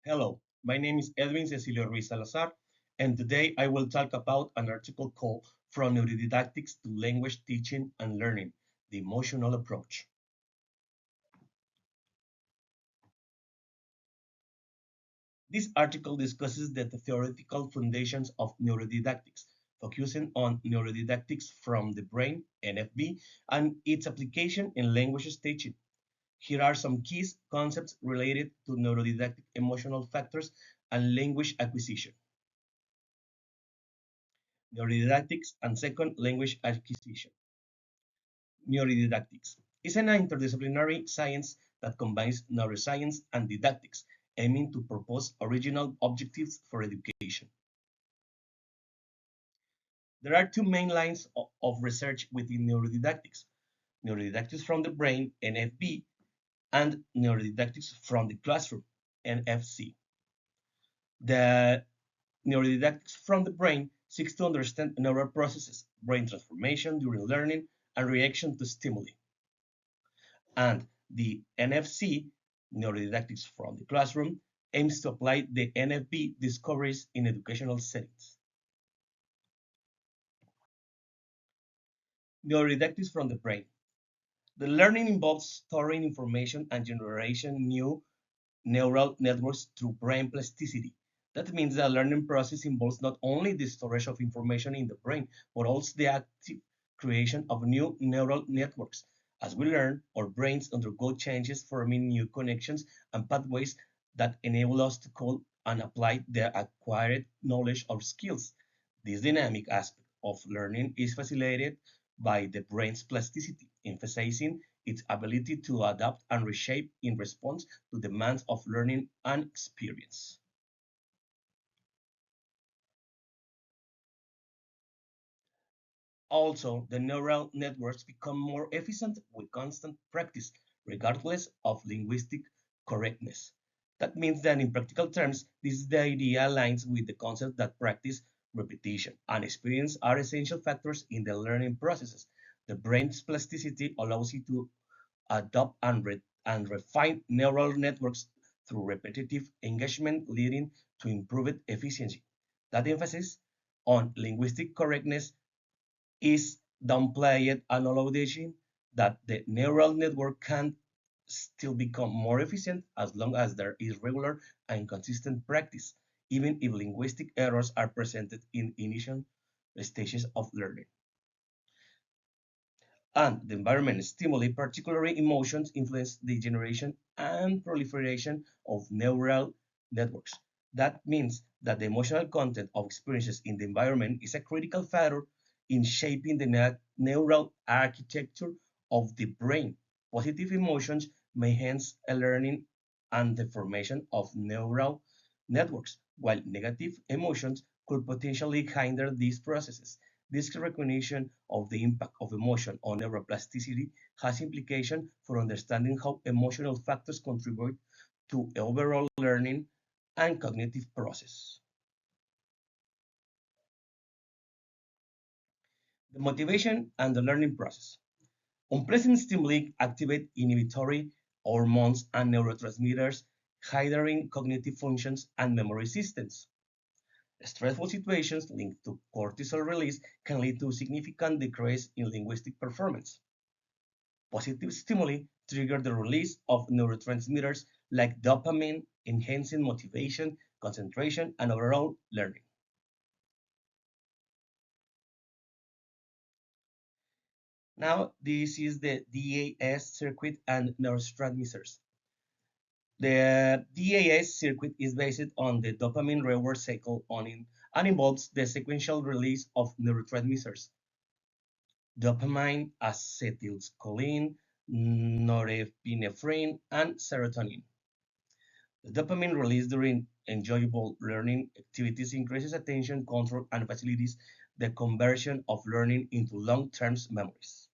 Hello, my name is Edwin Ruiz, and today I will talk about an article called From Neurodidactics to Language Teaching and Learning, the Emotional Approach. This article discusses the theoretical foundations of neurodidactics, focusing on neurodidactics from the brain, NFB, and its application in language teaching. Here are some key concepts related to neurodidactic emotional factors and language acquisition. Neurodidactics and second, language acquisition. Neurodidactics is an interdisciplinary science that combines neuroscience and didactics, aiming to propose original objectives for education. There are two main lines of research within neurodidactics: neurodidactics from the brain, NFB, and neurodidactics from the classroom, NFC. The neurodidactics from the brain seeks to understand neural processes, brain transformation during learning, and reaction to stimuli. And the NFC, Neurodidactics from the Classroom, aims to apply the NFB discoveries in educational settings. Neurodidactics from the brain. The learning involves storing information and generating new neural networks through brain plasticity. That means the learning process involves not only the storage of information in the brain, but also the active creation of new neural networks. As we learn, our brains undergo changes, forming new connections and pathways that enable us to call and apply the acquired knowledge or skills. This dynamic aspect of learning is facilitated by the brain's plasticity, emphasizing its ability to adapt and reshape in response to demands of learning and experience. Also, the neural networks become more efficient with constant practice, regardless of linguistic correctness. That means that in practical terms, this idea aligns with the concept that practice, repetition, and experience are essential factors in the learning processes. The brain's plasticity allows it to adopt and refine neural networks through repetitive engagement, leading to improved efficiency. That emphasis on linguistic correctness is downplayed, acknowledging that the neural network can still become more efficient as long as there is regular and consistent practice, even if linguistic errors are presented in initial stages of learning. And the environment stimuli, particularly emotions, influence the generation and proliferation of neural networks. That means that the emotional content of experiences in the environment is a critical factor in shaping the neural architecture of the brain. Positive emotions may enhance a learning and the formation of neural networks, while negative emotions could potentially hinder these processes. This recognition of the impact of emotion on neuroplasticity has implications for understanding how emotional factors contribute to overall learning and cognitive process. The motivation and the learning process. Unpleasant stimuli activate inhibitory hormones and neurotransmitters, hindering cognitive functions and memory systems. Stressful situations linked to cortisol release can lead to significant decrease in linguistic performance. Positive stimuli trigger the release of neurotransmitters like dopamine, enhancing motivation, concentration, and overall learning. Now, this is the DAS circuit and neurotransmitters. The DAS circuit is based on the dopamine reward cycle and involves the sequential release of neurotransmitters: dopamine, acetylcholine, norepinephrine, and serotonin. The dopamine released during enjoyable learning activities increases attention control and facilitates the conversion of learning into long-term memories.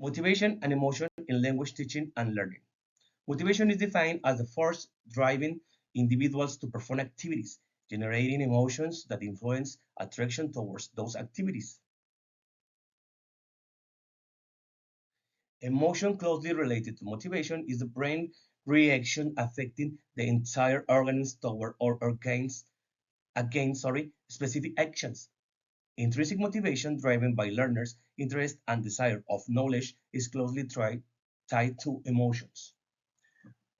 Motivation and emotion in language teaching and learning. Motivation is defined as the force driving individuals to perform activities, generating emotions that influence attraction towards those activities. Emotion closely related to motivation is the brain reaction affecting the entire organism toward or against specific actions. Intrinsic motivation driven by learners' interest and desire of knowledge is closely tied to emotions.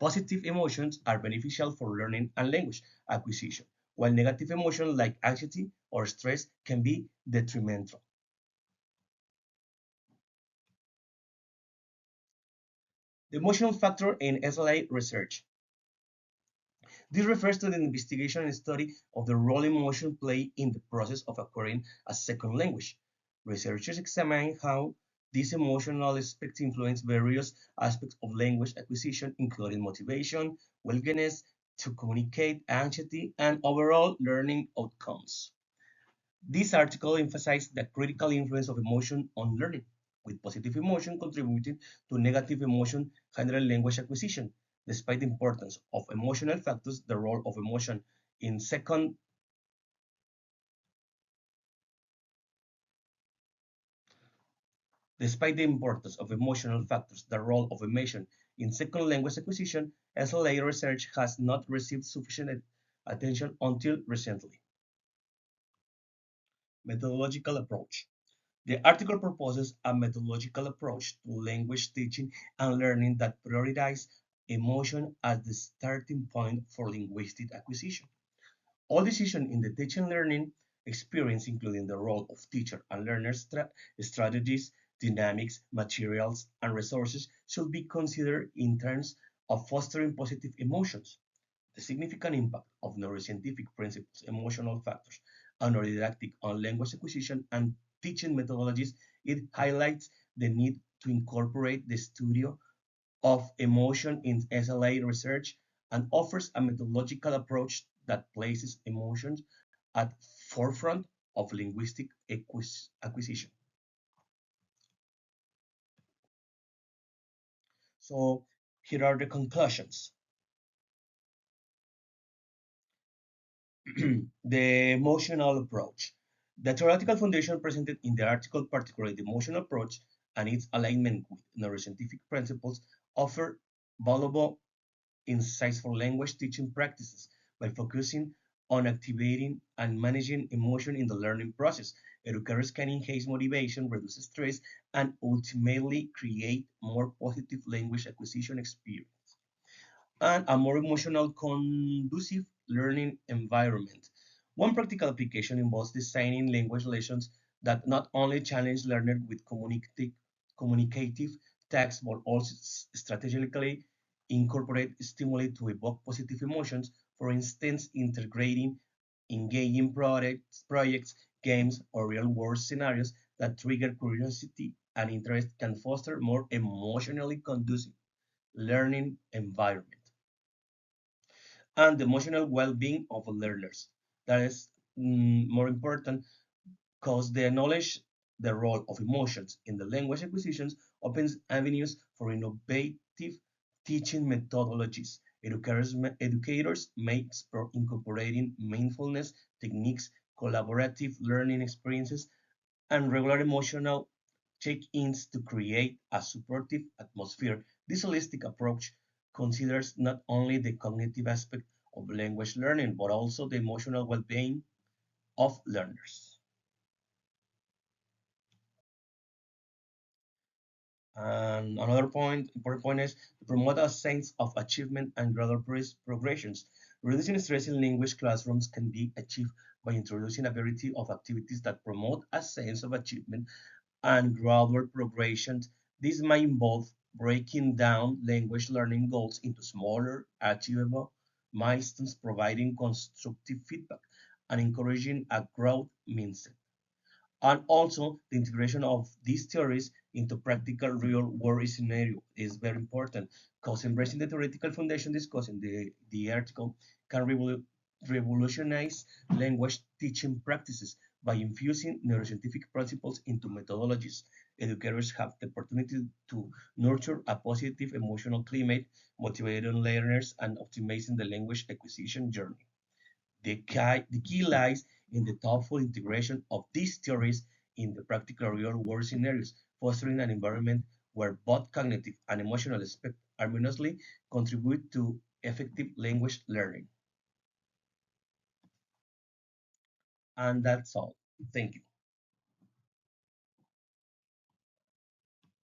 Positive emotions are beneficial for learning and language acquisition, while negative emotions like anxiety or stress can be detrimental. The emotional factor in SLA research. This refers to the investigation and study of the role emotion play in the process of acquiring a second language. Researchers examine how these emotional aspects influence various aspects of language acquisition, including motivation, willingness to communicate, anxiety, and overall learning outcomes. This article emphasized the critical influence of emotion on learning, with positive emotion contributing to negative emotion handling language acquisition. Despite the importance of emotional factors, the role of emotion in second Despite the importance of emotional factors, the role of emotion in second language acquisition, SLA research has not received sufficient attention until recently. Methodological approach. The article proposes a methodological approach to language teaching and learning that prioritizes emotion as the starting point for linguistic acquisition. All decisions in the teaching and learning experience, including the role of teacher and learner strategies, dynamics, materials, and resources, should be considered in terms of fostering positive emotions. The significant impact of neuroscientific principles, emotional factors, and neurodidactic on language acquisition and teaching methodologies, it highlights the need to incorporate the study of emotion in SLA research and offers a methodological approach that places emotions at forefront of linguistic acquisition. So here are the conclusions. The emotional approach. The theoretical foundation presented in the article, particularly the emotional approach and its alignment with neuroscientific principles, offer valuable insights for language teaching practices by focusing on activating and managing emotion in the learning process. Educators can enhance motivation, reduce stress, and ultimately create more positive language acquisition experience and a more emotional, conducive learning environment. One practical application involves designing language lessons that not only challenge learners with communicative tasks, but also strategically incorporate stimuli to evoke positive emotions. For instance, integrating engaging projects, games, or real-world scenarios that trigger curiosity and interest can foster more emotionally conducive learning environment and the emotional well-being of learners. That is more important because the knowledge, the role of emotions in the language acquisitions opens avenues for innovative teaching methodologies. Educators may explore incorporating mindfulness techniques, collaborative learning experiences, and regular emotional check-ins to create a supportive atmosphere. This holistic approach considers not only the cognitive aspect of language learning, but also the emotional well-being of learners. And another important point is to promote a sense of achievement and gradual progressions. Reducing stress in language classrooms can be achieved by introducing a variety of activities that promote a sense of achievement and gradual progression. This might involve breaking down language learning goals into smaller, achievable milestones, providing constructive feedback, and encouraging a growth mindset. And also, the integration of these theories into practical real-world scenario is very important because embracing the theoretical foundation discussed in the article can revolutionize language teaching practices by infusing neuroscientific principles into methodologies. Educators have the opportunity to nurture a positive emotional climate, motivating learners, and optimizing the language acquisition journey. The key lies in the thoughtful integration of these theories in the practical real-world scenarios, fostering an environment where both cognitive and emotional aspects harmoniously contribute to effective language learning. And that's all. Thank you.